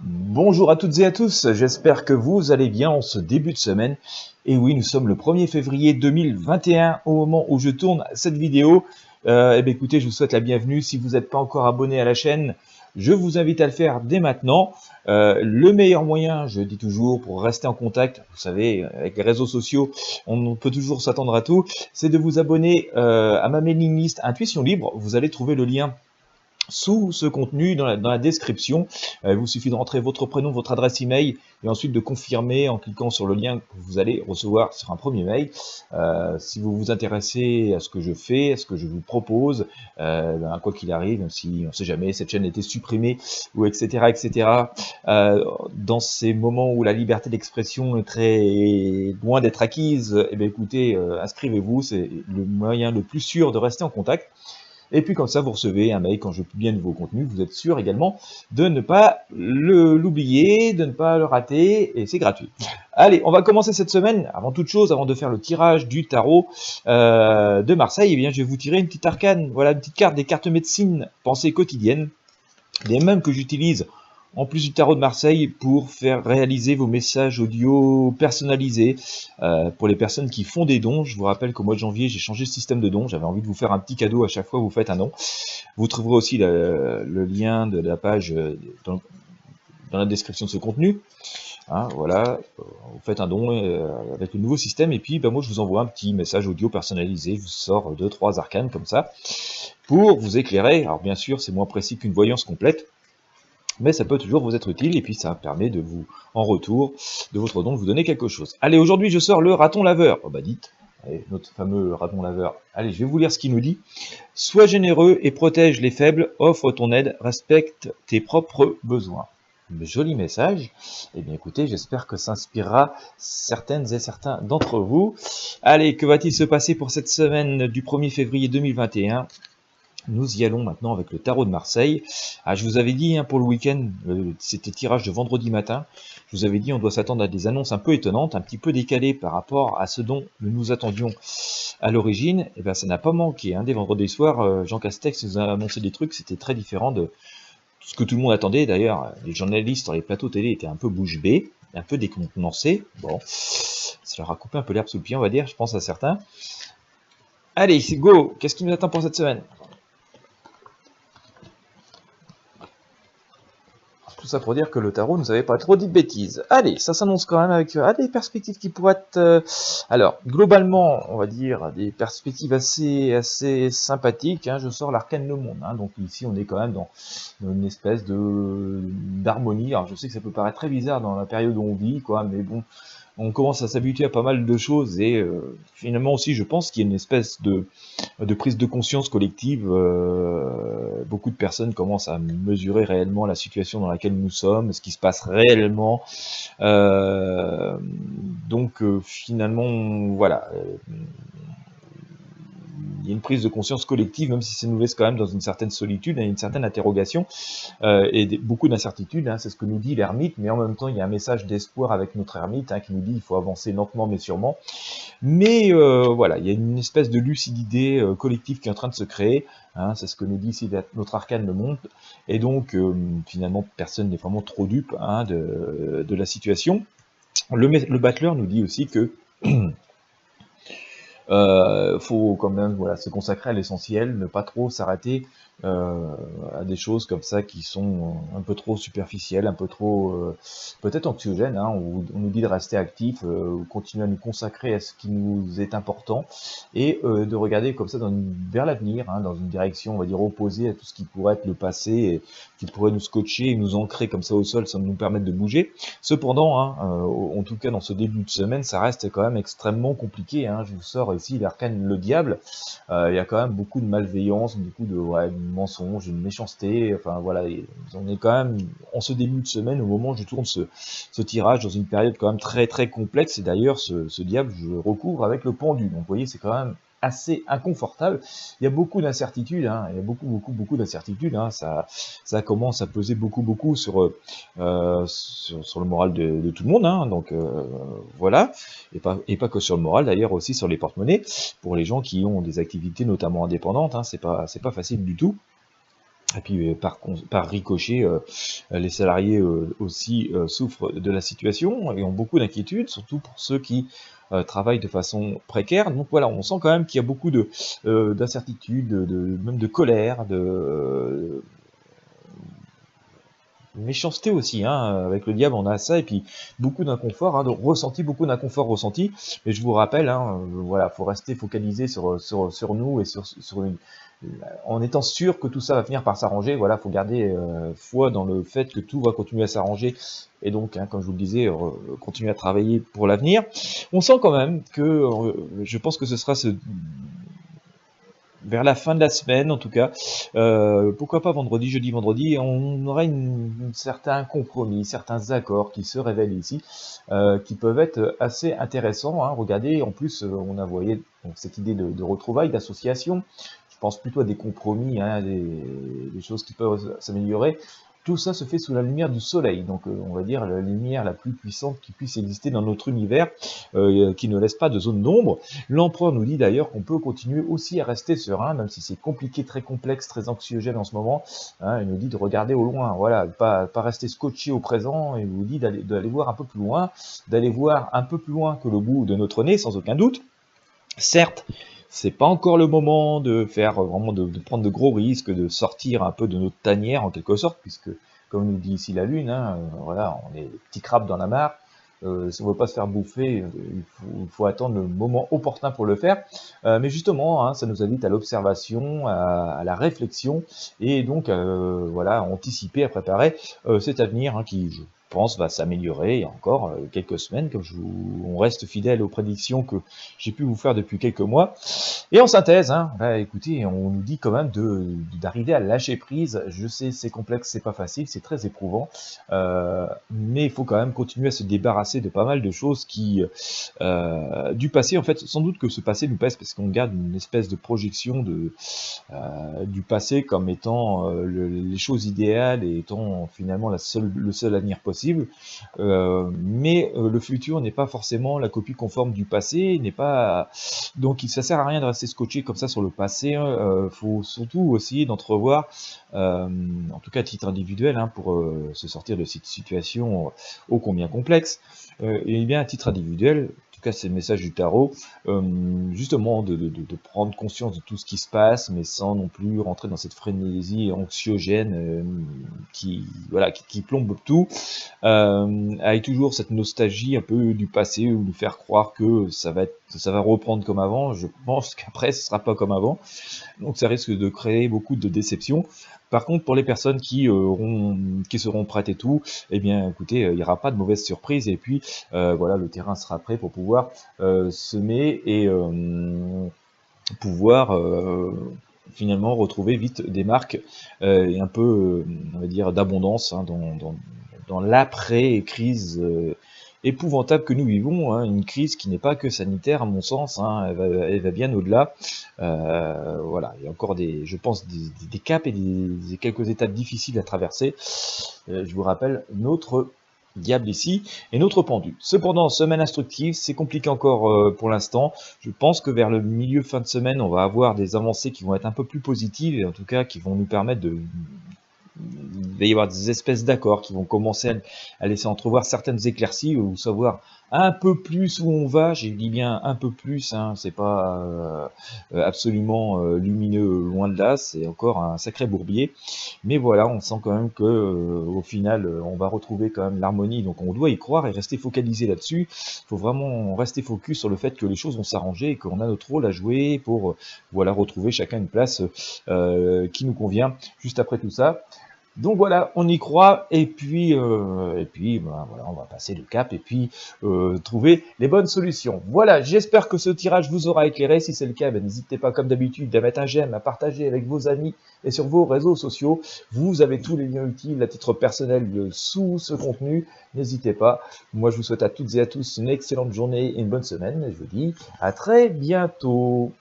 Bonjour à toutes et à tous, j'espère que vous allez bien en ce début de semaine. Et oui, nous sommes le 1er février 2021 au moment où je tourne cette vidéo. Écoutez, je vous souhaite la bienvenue. Si vous n'êtes pas encore abonné à la chaîne, je vous invite à le faire dès maintenant. Le meilleur moyen, je dis toujours, pour rester en contact, vous savez, avec les réseaux sociaux, on peut toujours s'attendre à tout, c'est de vous abonner à ma mailing list Intuition Libre. Vous allez trouver le lien sous ce contenu dans la description. Il vous suffit de rentrer votre prénom, votre adresse email et ensuite de confirmer en cliquant sur le lien que vous allez recevoir sur un premier mail. Si vous vous intéressez à ce que je fais, à ce que je vous propose, quoi qu'il arrive, même si on ne sait jamais, cette chaîne a été supprimée ou etc. Dans ces moments où la liberté d'expression est très loin d'être acquise, écoutez, inscrivez-vous, c'est le moyen le plus sûr de rester en contact. Et puis comme ça, vous recevez un mail quand je publie un nouveau contenu. Vous êtes sûr également de ne pas l'oublier, de ne pas le rater, et c'est gratuit. Allez, on va commencer cette semaine. Avant toute chose, avant de faire le tirage du tarot de Marseille, je vais vous tirer une petite arcane. Voilà, une petite carte des cartes médecine pensée quotidienne, les mêmes que j'utilise en plus du tarot de Marseille pour faire réaliser vos messages audio personnalisés pour les personnes qui font des dons. Je vous rappelle qu'au mois de janvier, j'ai changé le système de dons. J'avais envie de vous faire un petit cadeau à chaque fois que vous faites un don. Vous trouverez aussi le lien de la page dans la description de ce contenu. Voilà, vous faites un don avec le nouveau système et puis moi je vous envoie un petit message audio personnalisé. Je vous sors 2-3 arcanes comme ça pour vous éclairer. Alors bien sûr, c'est moins précis qu'une voyance complète, mais ça peut toujours vous être utile, et puis ça permet de vous, en retour de votre don, de vous donner quelque chose. Allez, aujourd'hui je sors le raton laveur. Oh bah dites, allez, notre fameux raton laveur. Allez, je vais vous lire ce qu'il nous dit. Sois généreux et protège les faibles, offre ton aide, respecte tes propres besoins. Joli message. Eh bien écoutez, j'espère que ça inspirera certaines et certains d'entre vous. Allez, que va-t-il se passer pour cette semaine du 1er février 2021 ? Nous y allons maintenant avec le tarot de Marseille. Je vous avais dit pour le week-end, c'était tirage de vendredi matin, je vous avais dit on doit s'attendre à des annonces un peu étonnantes, un petit peu décalées par rapport à ce dont nous attendions à l'origine. Et bien ça n'a pas manqué. Dès vendredi soir, Jean Castex nous a annoncé des trucs, c'était très différent de ce que tout le monde attendait. D'ailleurs, les journalistes sur les plateaux télé étaient un peu bouche bée, un peu décontenancés. Bon, ça leur a coupé un peu l'herbe sous le pied, on va dire, je pense à certains. Allez, c'est go. Qu'est-ce qui nous attend pour cette semaine ? Tout ça pour dire que le tarot nous avait pas trop dit de bêtises. Allez, ça s'annonce quand même avec des perspectives qui pourraient être... alors, globalement, on va dire des perspectives assez sympathiques. Je sors l'arcane le monde. Donc ici, on est quand même dans une espèce d'harmonie. Alors je sais que ça peut paraître très bizarre dans la période où on vit, mais bon, on commence à s'habituer à pas mal de choses et finalement aussi, je pense qu'il y a une espèce de prise de conscience collective. Beaucoup de personnes commencent à mesurer réellement la situation dans laquelle nous sommes, ce qui se passe réellement. Finalement, voilà. Il y a une prise de conscience collective, même si ça nous laisse quand même dans une certaine solitude, une certaine interrogation et beaucoup d'incertitudes. C'est ce que nous dit l'ermite, mais en même temps, il y a un message d'espoir avec notre ermite qui nous dit qu'il faut avancer lentement mais sûrement. Mais voilà, il y a une espèce de lucidité collective qui est en train de se créer. C'est ce que nous dit ici notre arcane le monde. Et donc, finalement, personne n'est vraiment trop dupe de la situation. Le battleur nous dit aussi que faut quand même se consacrer à l'essentiel, ne pas trop s'arrêter à des choses comme ça qui sont un peu trop superficielles, un peu trop peut-être anxiogènes. On nous dit de rester actif, continuer à nous consacrer à ce qui nous est important et de regarder comme ça vers l'avenir, dans une direction on va dire opposée à tout ce qui pourrait être le passé et qui pourrait nous scotcher et nous ancrer comme ça au sol sans nous permettre de bouger. Cependant, en tout cas dans ce début de semaine, ça reste quand même extrêmement compliqué. Je vous sors ici l'arcane le diable. Il y a quand même beaucoup de malveillance, beaucoup de mensonges, de méchanceté. Enfin voilà, on est quand même en ce début de semaine, au moment où je tourne ce tirage, dans une période quand même très très complexe. Et d'ailleurs, ce diable, je le recouvre avec le pendu. Donc vous voyez, c'est quand même assez inconfortable. Il y a beaucoup d'incertitudes, il y a beaucoup d'incertitudes. Ça commence à peser beaucoup sur le moral de tout le monde. Donc voilà, et pas que sur le moral, d'ailleurs aussi sur les porte-monnaies pour les gens qui ont des activités notamment indépendantes. C'est pas facile du tout. Et puis par ricochet, les salariés aussi souffrent de la situation et ont beaucoup d'inquiétudes, surtout pour ceux qui travaillent de façon précaire. Donc voilà, on sent quand même qu'il y a beaucoup d'incertitudes, même de colère, de méchanceté aussi, hein. Avec le diable on a ça, et puis beaucoup d'inconfort, hein, beaucoup d'inconfort ressenti. Mais je vous rappelle, hein, voilà, faut rester focalisé sur nous et en étant sûr que tout ça va finir par s'arranger. Voilà, faut garder foi dans le fait que tout va continuer à s'arranger, et donc, hein, comme je vous le disais, continuer à travailler pour l'avenir. On sent quand même que, je pense que ce sera vers la fin de la semaine en tout cas, pourquoi pas vendredi, jeudi, vendredi, on aura certains compromis, certains accords qui se révèlent ici, qui peuvent être assez intéressants, hein. Regardez, en plus, on a voyé donc, cette idée de retrouvailles, d'association. Je pense plutôt à des compromis, hein, des choses qui peuvent s'améliorer. Tout ça se fait sous la lumière du soleil, donc on va dire la lumière la plus puissante qui puisse exister dans notre univers, qui ne laisse pas de zone d'ombre. L'empereur nous dit d'ailleurs qu'on peut continuer aussi à rester serein, même si c'est compliqué, très complexe, très anxiogène en ce moment, hein. Il nous dit de regarder au loin, voilà, pas rester scotché au présent, et il nous dit d'aller voir un peu plus loin, d'aller voir un peu plus loin que le bout de notre nez, sans aucun doute. Certes, c'est pas encore le moment de faire vraiment de prendre de gros risques, de sortir un peu de notre tanière en quelque sorte, puisque comme nous dit ici la Lune, hein, voilà, on est des petits crabes dans la mare. Si on veut pas se faire bouffer, il faut attendre le moment opportun pour le faire. Mais justement, hein, ça nous invite à l'observation, à la réflexion, et donc voilà, à anticiper, à préparer cet avenir, hein, qui, je pense, va s'améliorer. Il y a encore quelques semaines, on reste fidèle aux prédictions que j'ai pu vous faire depuis quelques mois. Et en synthèse, hein, bah, écoutez, on nous dit quand même d'arriver à lâcher prise. Je sais, c'est complexe, c'est pas facile, c'est très éprouvant, mais il faut quand même continuer à se débarrasser de pas mal de choses du passé. En fait, sans doute que ce passé nous pèse parce qu'on garde une espèce de projection du passé comme étant les choses idéales et étant finalement le seul avenir possible. Mais le futur n'est pas forcément la copie conforme du passé, donc ça sert à rien de rester scotché comme ça sur le passé. Faut surtout essayer d'entrevoir, en tout cas à titre individuel, hein, pour se sortir de cette situation ô combien complexe. Et bien à titre individuel, en tout cas c'est le message du tarot, justement de prendre conscience de tout ce qui se passe, mais sans non plus rentrer dans cette frénésie anxiogène qui plombe tout, avec toujours cette nostalgie un peu du passé, ou nous faire croire que ça va reprendre comme avant. Je pense qu'après ce sera pas comme avant, donc ça risque de créer beaucoup de déceptions. Par contre, pour les personnes qui seront prêtes et tout, eh bien, écoutez, il n'y aura pas de mauvaise surprise, et puis voilà, le terrain sera prêt pour pouvoir semer et pouvoir finalement retrouver vite des marques et un peu, on va dire, d'abondance, hein, dans l'après-crise épouvantable que nous vivons, hein, une crise qui n'est pas que sanitaire à mon sens, hein, elle va bien au-delà. Voilà, il y a encore je pense des caps et quelques étapes difficiles à traverser. Je vous rappelle notre diable ici et notre pendu. Cependant, semaine instructive, c'est compliqué encore pour l'instant. Je pense que vers le milieu fin de semaine, on va avoir des avancées qui vont être un peu plus positives, et en tout cas qui vont nous permettre il va y avoir des espèces d'accords qui vont commencer à laisser entrevoir certaines éclaircies, ou savoir un peu plus où on va. J'ai dit bien un peu plus, hein, c'est pas absolument lumineux, loin de là, c'est encore un sacré bourbier. Mais voilà, on sent quand même que au final, on va retrouver quand même l'harmonie, donc on doit y croire et rester focalisé là-dessus. Il faut vraiment rester focus sur le fait que les choses vont s'arranger et qu'on a notre rôle à jouer pour voilà, retrouver chacun une place qui nous convient juste après tout ça. Donc voilà, on y croit, et puis ben, voilà, on va passer le cap et puis trouver les bonnes solutions. Voilà, j'espère que ce tirage vous aura éclairé. Si c'est le cas, ben, n'hésitez pas comme d'habitude à mettre un j'aime, à partager avec vos amis et sur vos réseaux sociaux. Vous avez tous les liens utiles à titre personnel sous ce contenu, n'hésitez pas. Moi je vous souhaite à toutes et à tous une excellente journée et une bonne semaine. Je vous dis à très bientôt.